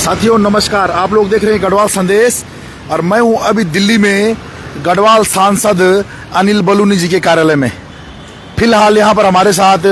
साथियों नमस्कार, आप लोग देख रहे हैं गढ़वाल संदेश और मैं हूं अभी दिल्ली में गढ़वाल सांसद अनिल बलूनी जी के कार्यालय में। फिलहाल यहां पर हमारे साथ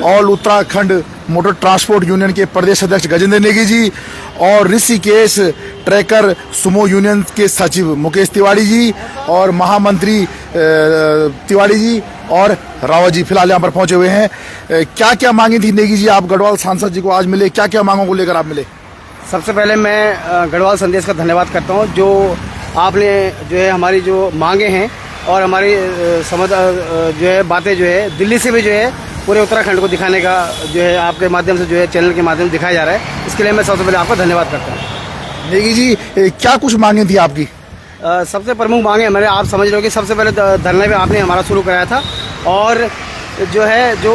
all Uttarakhand motor transport union के प्रदेश अध्यक्ष गजेंद्र नेगी जी और ऋषिकेश ट्रैकर सुमो यूनियन के सचिव मुकेश तिवारी जी और महामंत्री तिवारी जी और रावत जी फिलहाल यहाँ पर पहुंचे हुए हैं। क्या क्या मांगी थी नेगी जी, आप गढ़वाल सांसद जी को आज मिले, क्या क्या मांगों को लेकर आप मिले? सबसे पहले मैं गढ़वाल संदेश का धन्यवाद करता हूं, जो आपने जो है हमारी जो मांगे हैं और हमारी समझ जो है बातें जो है दिल्ली से भी जो है पूरे उत्तराखंड को दिखाने का जो है आपके माध्यम से जो है चैनल के माध्यम से दिखाया जा रहा है। इसके लिए मैं सबसे पहले आपका धन्यवाद करता हूँ। नेगी जी, क्या कुछ मांगे थी आपकी? सबसे प्रमुख मांगे हमारे, आप समझ रहे हो कि सबसे पहले धरना भी आपने हमारा शुरू कराया था और जो है जो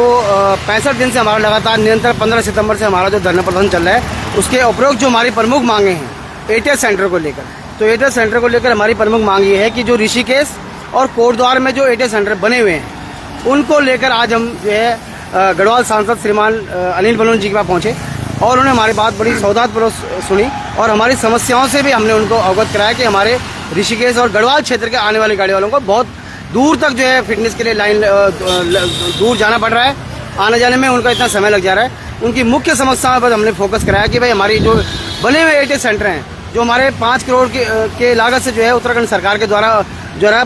65 दिन से हमारा लगातार निरंतर 15 सितंबर से हमारा जो धरना प्रदर्शन चल रहा है, उसके उपरोक्त जो हमारी प्रमुख मांगे हैं एटीएस सेंटर को लेकर, तो एटीएस सेंटर को लेकर हमारी प्रमुख मांग ये है कि जो ऋषिकेश और कोटद्वार में जो एटीएस सेंटर बने हुए हैं उनको लेकर आज हम जो है गढ़वाल सांसद श्रीमान अनिल बलूनी जी के पास पहुंचे और उन्होंने हमारी बात बड़ी सौहार्दपूर्वक सुनी और हमारी समस्याओं से भी हमने उनको अवगत कराया कि हमारे ऋषिकेश और गढ़वाल क्षेत्र के आने वाली गाड़ी वालों को बहुत दूर तक जो है फिटनेस के लिए लाइन दूर जाना पड़ रहा है, आने जाने में उनका इतना समय लग जा रहा है। उनकी मुख्य समस्याओं पर हमने फोकस कराया कि भाई हमारी जो बने हुए एटीएस सेंटर हैं, जो हमारे 5 करोड़ के लागत से जो है उत्तराखंड सरकार के द्वारा जो है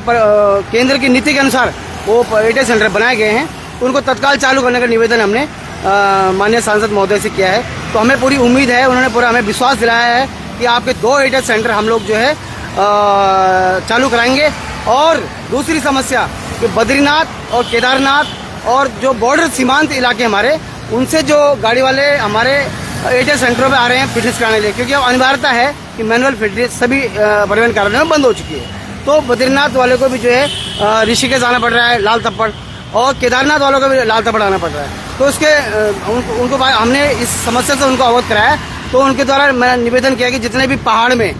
केंद्र की नीति के अनुसार वो एटीएस सेंटर बनाए गए हैं, उनको तत्काल चालू करने का निवेदन हमने माननीय सांसद महोदय से किया है। तो हमें पूरी उम्मीद है, उन्होंने पूरा हमें विश्वास दिलाया है कि आपके 2 एटीएस सेंटर हम लोग जो है चालू कराएंगे। और दूसरी समस्या कि बद्रीनाथ और केदारनाथ और जो बॉर्डर सीमांत इलाके हमारे, उनसे जो गाड़ी वाले हमारे एटीएस सेंटरों पे आ रहे हैं फिटनेस कराने के लिए, क्योंकि अब अनिवार्यता है कि मैनुअल फिटनेस सभी परिवहन कार्यालयों में बंद हो चुकी है। तो बद्रीनाथ वाले को भी जो है ऋषिकेश आना पड़ रहा है लाल तप्पड़, और केदारनाथ वालों को भी लाल तप्पड़ आना पड़ रहा है। तो उसके उनको हमने इस समस्या से उनको अवगत कराया। तो उनके द्वारा मैंने निवेदन किया कि जितने भी पहाड़ में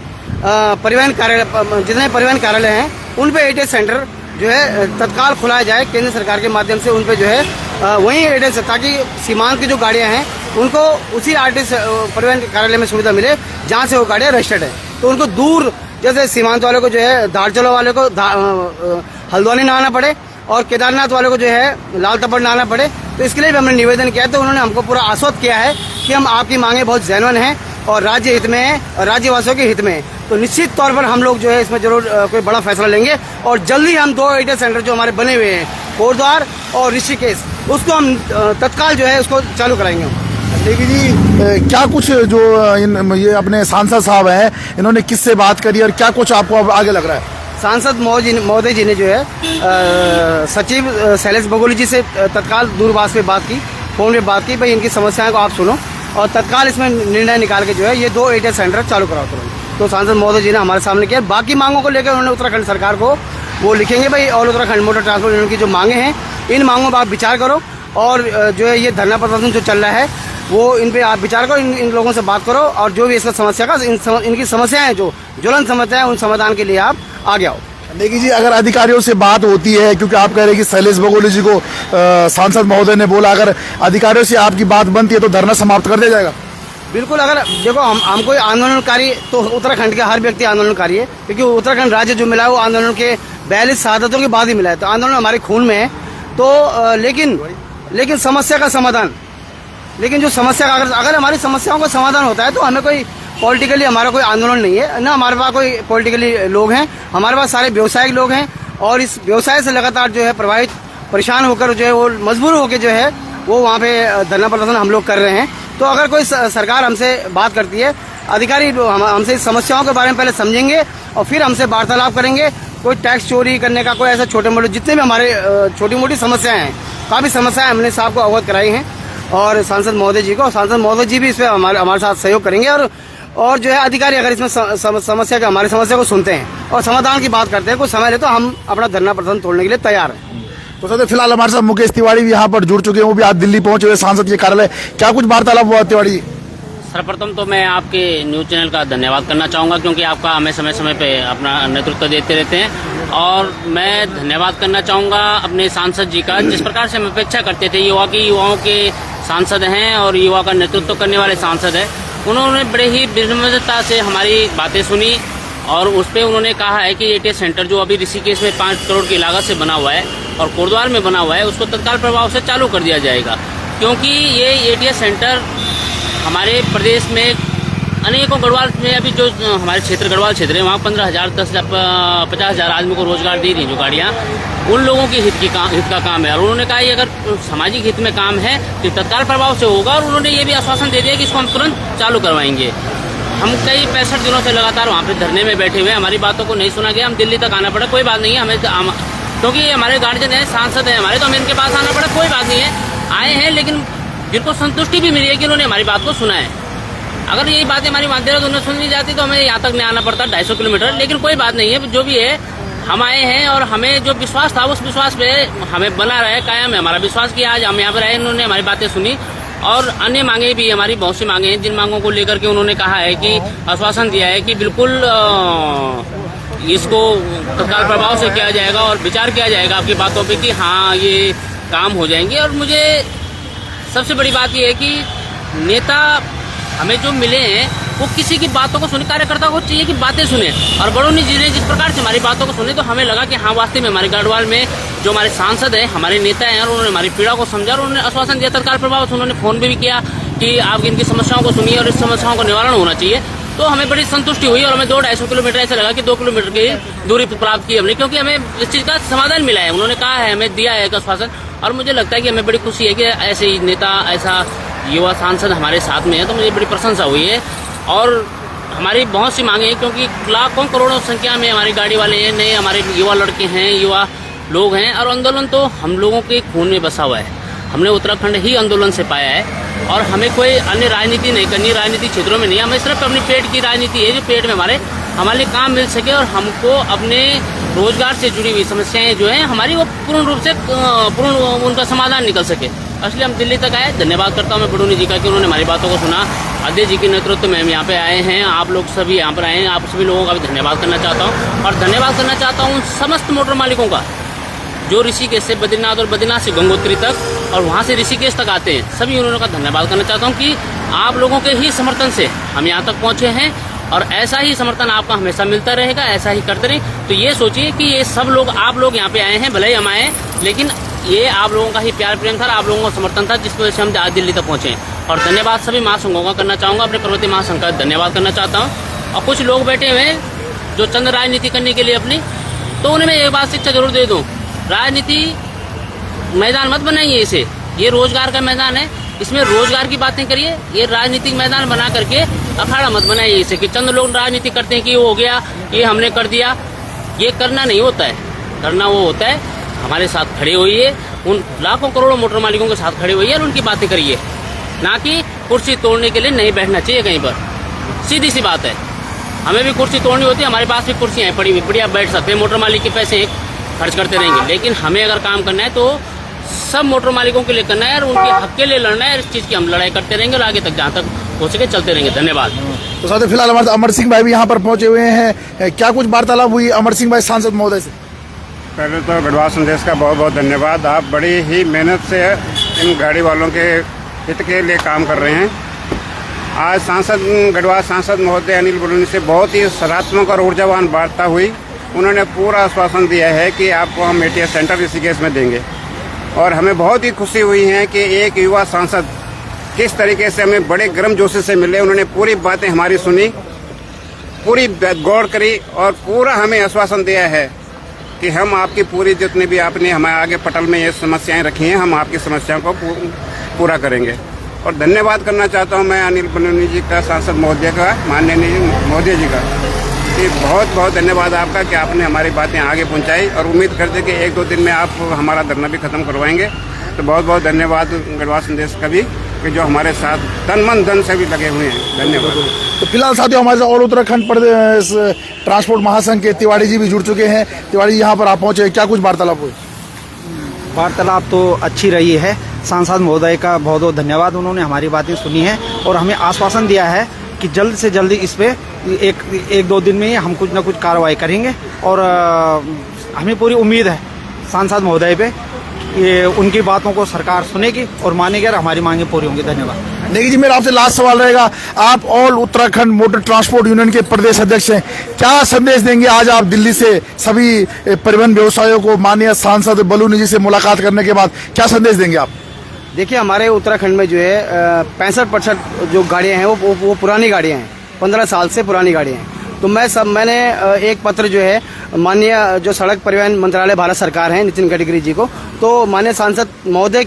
परिवहन कार्यालय हैं उन पे एटीएस सेंटर जो है तत्काल खुलाया जाए केंद्र सरकार के माध्यम से, उन पे जो है वहीं एटीएस, ताकि सीमांत की जो गाड़ियां हैं उनको उसी आरटीएस परिवहन कार्यालय में सुविधा मिले जहां से वो गाड़ियां रजिस्टर्ड है। तो उनको दूर, जैसे सीमांत वाले को जो है धारचूला वाले को हल्द्वानी न आना पड़े और केदारनाथ वाले को जो है लाल तप्पड़ न आना पड़े। तो इसके लिए भी हमने निवेदन किया है। तो उन्होंने हमको पूरा आश्वस्त किया है कि हम आपकी मांगे बहुत जेन्युइन हैं और राज्य हित में है और राज्यवासियों के हित में है। तो निश्चित तौर पर हम लोग जो है इसमें जरूर कोई बड़ा फैसला लेंगे और जल्दी हम 2 एटीएस सेंटर जो हमारे बने हुए हैं कोटद्वार और ऋषिकेश, उसको हम तत्काल जो है उसको चालू कराएंगे। देखिए जी, क्या कुछ जो ये अपने सांसद साहब हैं, इन्होंने किससे बात करी और क्या कुछ आपको अब आगे लग रहा है? सांसद महोदय जी ने जो है सचिव शैलेश बगोली जी से तत्काल दूरभाष पे बात की, फोन पे बात की, भाई इनकी समस्याओं को आप सुनो और तत्काल इसमें निर्णय निकाल के जो है ये 2 एटीएस सेंटर चालू कराओ तुरंत। तो सांसद महोदय जी ने हमारे सामने किया। बाकी मांगों को लेकर उन्होंने उत्तराखंड सरकार को वो लिखेंगे, भाई all Uttarakhand motor transport union की जो मांगे हैं, इन मांगों पर आप विचार करो और जो है ये धरना प्रदर्शन जो चल रहा है वो इन पे आप विचार करो, इन लोगों से बात करो और जो भी इसका समस्या का इनकी समस्याएं जो ज्वलन समस्या है उन समाधान के लिए आप आगे आओ। नेगी जी, अगर अधिकारियों से बात होती है, क्योंकि आप कह रहे हैं कि शैलेश बगोली जी को सांसद महोदय ने बोला, अगर अधिकारियों से आपकी बात बनती है तो धरना समाप्त कर दिया जाएगा? बिल्कुल। अगर देखो हम कोई आंदोलनकारी, तो उत्तराखंड के हर व्यक्ति आंदोलनकारी है, क्योंकि उत्तराखंड राज्य जो मिला है वो आंदोलन के 42 शहादतों के बाद ही मिला है। तो आंदोलन हमारे खून में है। तो लेकिन समस्या का समाधान, लेकिन जो समस्या अगर हमारी समस्याओं का समाधान होता है तो हमें कोई पॉलिटिकली हमारा कोई आंदोलन नहीं है ना, हमारे पास कोई पॉलिटिकली लोग हैं, हमारे पास सारे व्यवसायिक लोग हैं और इस व्यवसाय से लगातार जो है परेशान होकर जो है वो मजबूर होकर जो है वो वहाँ पे धरना प्रदर्शन हम लोग कर रहे हैं। तो अगर कोई सरकार हमसे बात करती है, अधिकारी हमसे इस समस्याओं के बारे में पहले समझेंगे और फिर हमसे वार्तालाप करेंगे। कोई टैक्स चोरी करने का, कोई ऐसा छोटे मोटे जितने भी हमारे छोटी मोटी समस्याएं हैं, काफ़ी समस्याएं हमने साहब को अवगत कराई हैं और सांसद महोदय जी को, सांसद महोदय जी भी इस पर हमारे साथ सहयोग करेंगे और जो है अधिकारी अगर इसमें समस्या हमारी समस्या को सुनते हैं और समाधान की बात करते हैं, कुछ समय ले तो हम अपना धरना प्रदर्शन तोड़ने के लिए तैयार हैं। तो सर फिलहाल हमारे साथ मुकेश तिवारी भी यहाँ पर जुड़ चुके हैं, वो भी आज दिल्ली पहुंचे हुए सांसद के कार्यालय। क्या कुछ वार्तालाप हुआ तिवारी जी? सर्वप्रथम तो मैं आपके न्यूज चैनल का धन्यवाद करना चाहूँगा, क्योंकि आपका हमें समय समय पे अपना नेतृत्व देते रहते हैं। और मैं धन्यवाद करना चाहूँगा अपने सांसद जी का, जिस प्रकार से हम अपेक्षा करते थे युवाओं के सांसद हैं और युवा का नेतृत्व करने वाले सांसद हैं, उन्होंने बड़े ही विनम्रता से हमारी बातें सुनी और उस पर उन्होंने कहा है कि एटीएस सेंटर जो अभी ऋषिकेश में 5 करोड़ की लागत से बना हुआ है और कोटद्वार में बना हुआ है उसको तत्काल प्रभाव से चालू कर दिया जाएगा, क्योंकि ये एटीएस सेंटर हमारे प्रदेश में अनेकों गढ़वाल में अभी जो हमारे क्षेत्र गढ़वाल क्षेत्र है वहाँ 15,000 10,000 50,000 आदमी को रोजगार दे रही हैं जो गाड़ियाँ, उन लोगों की हित का काम है। और उन्होंने कहा ये अगर सामाजिक हित में काम है तो तत्काल प्रभाव से होगा और उन्होंने ये भी आश्वासन दे दिया कि इसको हम तुरंत चालू करवाएंगे। हम कई 65 दिनों से लगातार वहाँ पे धरने में बैठे हुए हैं, हमारी बातों को नहीं सुना गया, हम दिल्ली तक आना पड़ा, कोई बात नहीं है हमें, क्योंकि हमारे गार्जियन है, सांसद है हमारे, तो हमें इनके पास आना पड़ा, कोई बात नहीं है, आए हैं, लेकिन जिनको संतुष्टि भी मिली है कि उन्होंने हमारी बात को सुना है। अगर यही बातें हमारी मानते रहे तो उन्हें सुन ली जाती तो हमें यहाँ तक नहीं आना पड़ता 250 किलोमीटर, लेकिन कोई बात नहीं है, जो भी है हम आए हैं और हमें जो विश्वास था उस विश्वास पे हमें बना रहे, कायम है हमारा विश्वास कि आज हम यहाँ पर आए, उन्होंने हमारी बातें सुनी और अन्य मांगे भी हमारी बहुत सी मांगे हैं, जिन मांगों को लेकर के उन्होंने कहा है कि आश्वासन दिया है कि बिल्कुल इसको तत्काल प्रभाव से किया जाएगा और विचार किया जाएगा आपकी बातों पे कि हाँ ये काम हो जाएंगे। और मुझे सबसे बड़ी बात ये है कि नेता हमें जो मिले हैं वो किसी की बातों को सुने, कार्यकर्ता को चाहिए कि बातें सुने, और बड़ोनी जी ने जिस प्रकार से हमारी बातों को सुने तो हमें लगा कि हाँ वास्तव में हमारे गढ़वाल में जो हमारे सांसद हैं, हमारे नेता हैं, और उन्होंने हमारी पीड़ा को समझा और उन्होंने आश्वासन दिया तत्काल प्रभाव से। उन्होंने फोन भी किया कि आप इनकी समस्याओं को सुनिए और इस समस्याओं का निवारण होना चाहिए, तो हमें बड़ी संतुष्टि हुई और हमें 200-250 किलोमीटर ऐसा लगा कि 2 किलोमीटर की दूरी प्राप्त की हमने, क्योंकि हमें इस चीज का समाधान मिला है, उन्होंने कहा है, हमें दिया है एक आश्वासन। और मुझे लगता है कि हमें बड़ी खुशी है कि ऐसे ही नेता, ऐसा युवा सांसद हमारे साथ में है, तो मुझे बड़ी प्रशंसा हुई है। और हमारी बहुत सी मांगे हैं, क्योंकि लाखों करोड़ों संख्या में हमारी गाड़ी वाले हैं, नए हमारे युवा लड़के हैं, युवा लोग हैं, और आंदोलन तो हम लोगों के खून में बसा हुआ है, हमने उत्तराखंड ही आंदोलन से पाया है और हमें कोई अन्य राजनीति नहीं करनी, राजनीतिक क्षेत्रों में नहीं, हमें सिर्फ अपनी पेट की राजनीति है, जो पेट में हमारे काम मिल सके और हमको अपने रोजगार से जुड़ी हुई समस्याएं जो हैं हमारी वो पूर्ण रूप से उनका समाधान निकल सके। इसलिए हम दिल्ली तक आए। धन्यवाद करता हूँ मैं बड़ोनी जी का कि उन्होंने हमारी बातों को सुना। अध्यक्ष जी के नेतृत्व में हम यहाँ पे आए हैं, आप लोग सभी यहाँ पर आए हैं, आप सभी लोगों का भी धन्यवाद करना चाहता हूँ और धन्यवाद करना चाहता हूँ समस्त मोटर मालिकों का जो ऋषिकेश से बद्रीनाथ और बद्रीनाथ से गंगोत्री तक और वहाँ से ऋषिकेश तक आते हैं, सभी उन्होंने का धन्यवाद करना चाहता हूँ कि आप लोगों के ही समर्थन से हम यहाँ तक पहुँचे हैं और ऐसा ही समर्थन आपका हमेशा मिलता रहेगा, ऐसा ही करते रहें। तो ये सोचिए कि ये सब लोग, आप लोग यहाँ पे आए हैं, भले ही हम आए, लेकिन ये आप लोगों का ही प्यार प्रेम था, आप लोगों का समर्थन था, जिसकी वजह से हम आज दिल्ली तक पहुँचे। और धन्यवाद सभी महासंघों का करना चाहूँगा, अपने पर्वतीय महासंघ का धन्यवाद करना चाहता हूँ। और कुछ लोग बैठे हुए हैं जो चंद राजनीति करने के लिए अपनी, तो उन्हें मैं एक बात शिक्षा जरूर दे दूँ, राजनीति मैदान मत बनाइए इसे, ये रोजगार का मैदान है, इसमें रोजगार की बातें करिए, ये राजनीतिक मैदान बना करके अखाड़ा मत बनाइए इसे कि चंद लोग राजनीति करते हैं कि वो हो गया, ये हमने कर दिया। ये करना नहीं होता है, करना वो होता है हमारे साथ खड़े होइए, उन लाखों करोड़ों मोटर मालिकों के साथ खड़े होइए और उनकी बातें करिए, ना कि कुर्सी तोड़ने के लिए नहीं बैठना चाहिए कहीं पर। सीधी सी बात है, हमें भी कुर्सी तोड़नी होती है, हमारे पास भी कुर्सियाँ पड़ी हुई, बढ़िया बैठ सकते हैं, मोटर मालिक के पैसे खर्च करते रहेंगे, लेकिन हमें अगर काम करना है तो सब मोटर मालिकों के लिए करना है और उनके हक के लिए लड़ना है। इस चीज की हम लड़ाई करते रहेंगे और आगे तक जहाँ तक हो सके चलते रहेंगे। धन्यवाद। तो साथ ही फिलहाल हमारे अमर सिंह भाई भी यहाँ पर पहुंचे हुए हैं, क्या कुछ वार्तालाप हुई अमर सिंह भाई सांसद महोदय से? पहले तो गढ़वाल संदेश का बहुत बहुत धन्यवाद, आप बड़ी ही मेहनत से इन गाड़ी वालों के हित के लिए काम कर रहे हैं। आज गढ़वाल सांसद महोदय अनिल बलूनी से बहुत ही सकारात्मक और ऊर्जावान वार्ता हुई। उन्होंने पूरा आश्वासन दिया है कि आपको हम एटीएस सेंटर ऋषिकेश में देंगे और हमें बहुत ही खुशी हुई है कि एक युवा सांसद किस तरीके से हमें बड़े गर्म जोशी से मिले। उन्होंने पूरी बातें हमारी सुनी, पूरी गौर करी और पूरा हमें आश्वासन दिया है कि हम आपकी पूरी जितने भी आपने हमारे आगे पटल में ये समस्याएं रखी हैं, हम आपकी समस्याओं को पूरा करेंगे। और धन्यवाद करना चाहता हूं मैं अनिल बलूनी जी का, सांसद महोदय का, माननीय मोदी जी का, कि बहुत बहुत धन्यवाद आपका कि आपने हमारी बातें आगे पहुंचाई और उम्मीद करते कि 1-2 दिन में आप हमारा धरना भी खत्म करवाएंगे। तो बहुत बहुत धन्यवाद गढ़वाल संदेश का भी कि जो हमारे साथ तन मन धन से भी लगे हुए हैं। धन्यवाद। तो फिलहाल साथियों हमारे साथ और उत्तराखंड प्रदेश ट्रांसपोर्ट महासंघ के तिवारी जी भी जुड़ चुके हैं। तिवारी जी यहाँ पर आप पहुँचे, क्या कुछ वार्तालाप हुई? वार्तालाप तो अच्छी रही है, सांसद महोदय का बहुत बहुत धन्यवाद, उन्होंने हमारी बातें सुनी हैं और हमें आश्वासन दिया है कि जल्द से जल्द इस पे 1-2 दिन में ही हम कुछ ना कुछ कार्रवाई करेंगे। और हमें पूरी उम्मीद है सांसद महोदय पे कि उनकी बातों को सरकार सुनेगी और मानेगी और हमारी मांगें पूरी होंगी। धन्यवाद। नेगी जी, मेरा आपसे लास्ट सवाल रहेगा, आप all Uttarakhand motor transport union के प्रदेश अध्यक्ष हैं, क्या संदेश देंगे आज आप दिल्ली से सभी परिवहन व्यवसायों को? माननीय सांसद बलूनी जी से मुलाकात करने के बाद क्या संदेश देंगे आप? देखिए, हमारे उत्तराखंड में जो है 65% जो गाड़ियाँ हैं वो पुरानी गाड़ियाँ हैं, 15 साल से पुरानी गाड़ियाँ हैं। तो मैंने एक पत्र जो है माननीय जो सड़क परिवहन मंत्रालय भारत सरकार है नितिन गडकरी जी को, तो माननीय सांसद महोदय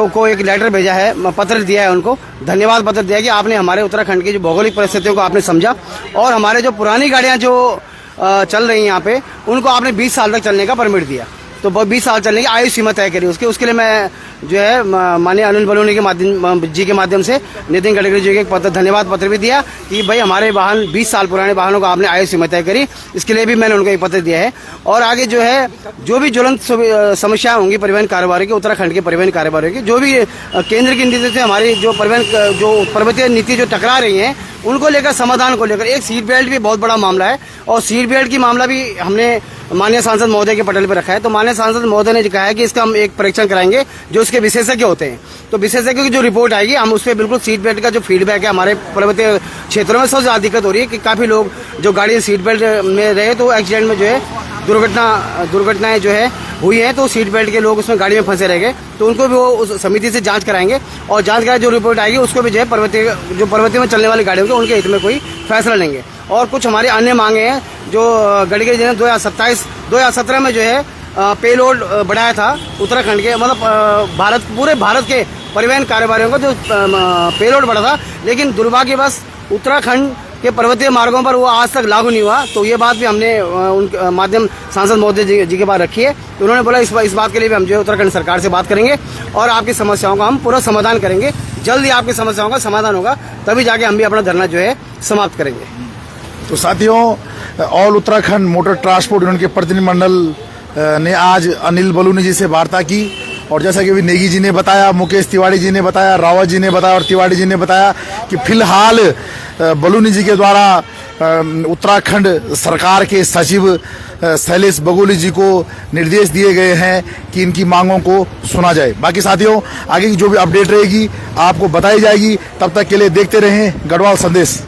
को एक लेटर भेजा है, पत्र दिया है उनको, धन्यवाद पत्र दिया कि आपने हमारे उत्तराखंड की जो भौगोलिक परिस्थितियों को आपने समझा और हमारे जो पुरानी गाड़ियाँ जो चल रही हैं यहाँ पे उनको आपने 20 साल तक चलने का परमिट दिया। तो 20 साल चलने की आयु सीमा तय करी उसके लिए मैं जो है माननीय अनिल बलूनी के माध्यम से नितिन गडकरी जी को एक पत्र, धन्यवाद पत्र भी दिया कि भाई हमारे वाहन 20 साल पुराने वाहनों को आपने आयु सीमा तय करी, इसके लिए भी मैंने उनको एक पत्र दिया है। और आगे जो है जो भी ज्वलंत समस्याएं होंगी परिवहन कारोबार की, उत्तराखंड के परिवहन कारोबार की, जो भी केंद्र की नीति से हमारी जो परिवहन जो पर्वतीय नीति जो टकरा रही है उनको लेकर, समाधान को लेकर, एक सीट बेल्ट भी बहुत बड़ा मामला है और सीट बेल्ट की मामला भी हमने माननीय सांसद महोदय के पटल पर रखा है। तो माननीय सांसद महोदय ने कहा है कि इसका हम एक परीक्षण कराएंगे जो इसके विशेषज्ञ होते हैं, तो विशेषज्ञों की जो रिपोर्ट आएगी हम उस पर बिल्कुल सीट बेल्ट का जो फीडबैक है, हमारे पर्वतीय क्षेत्रों में सबसे ज्यादा दिक्कत हो रही है कि काफी लोग जो गाड़ी सीट बेल्ट में रहे तो एक्सीडेंट में जो है दुर्घटनाएं जो है हुई है, तो सीट बेल्ट के लोग उसमें गाड़ी में फंसे रह गए, तो उनको भी वो उस समिति से जांच कराएंगे और जांच करा जो रिपोर्ट आएगी उसको भी जो है पर्वतीय में चलने वाली गाड़ियों के उनके हित में कोई फैसला लेंगे। और कुछ हमारी अन्य मांगे हैं जो गडकरी जी ने 2017 में जो है पेलोड बढ़ाया था उत्तराखंड के, मतलब पूरे भारत के परिवहन कारोबारियों का जो पेलोड बढ़ा था, लेकिन दुर्भाग्यवश उत्तराखंड के पर्वतीय मार्गों पर वो आज तक लागू नहीं हुआ। तो ये बात भी हमने उनके माध्यम सांसद महोदय जी के पास रखी है, तो उन्होंने बोला इस बात के लिए भी हम जो है उत्तराखंड सरकार से बात करेंगे और आपकी समस्याओं का हम पूरा समाधान करेंगे। जल्द ही आपकी समस्याओं का समाधान होगा, तभी जाके हम भी अपना धरना जो है समाप्त करेंगे। तो साथियों, all Uttarakhand motor transport union के प्रतिनिधिमंडल ने आज अनिल बलूनी जी से वार्ता की और जैसा कि अभी नेगी जी ने बताया, मुकेश तिवारी जी ने बताया, रावत जी ने बताया और तिवारी जी ने बताया कि फिलहाल बलूनी जी के द्वारा उत्तराखंड सरकार के सचिव शैलेश बगोली जी को निर्देश दिए गए हैं कि इनकी मांगों को सुना जाए। बाकी साथियों, आगे की जो भी अपडेट रहेगी आपको बताई जाएगी। तब तक के लिए देखते रहें गढ़वाल संदेश।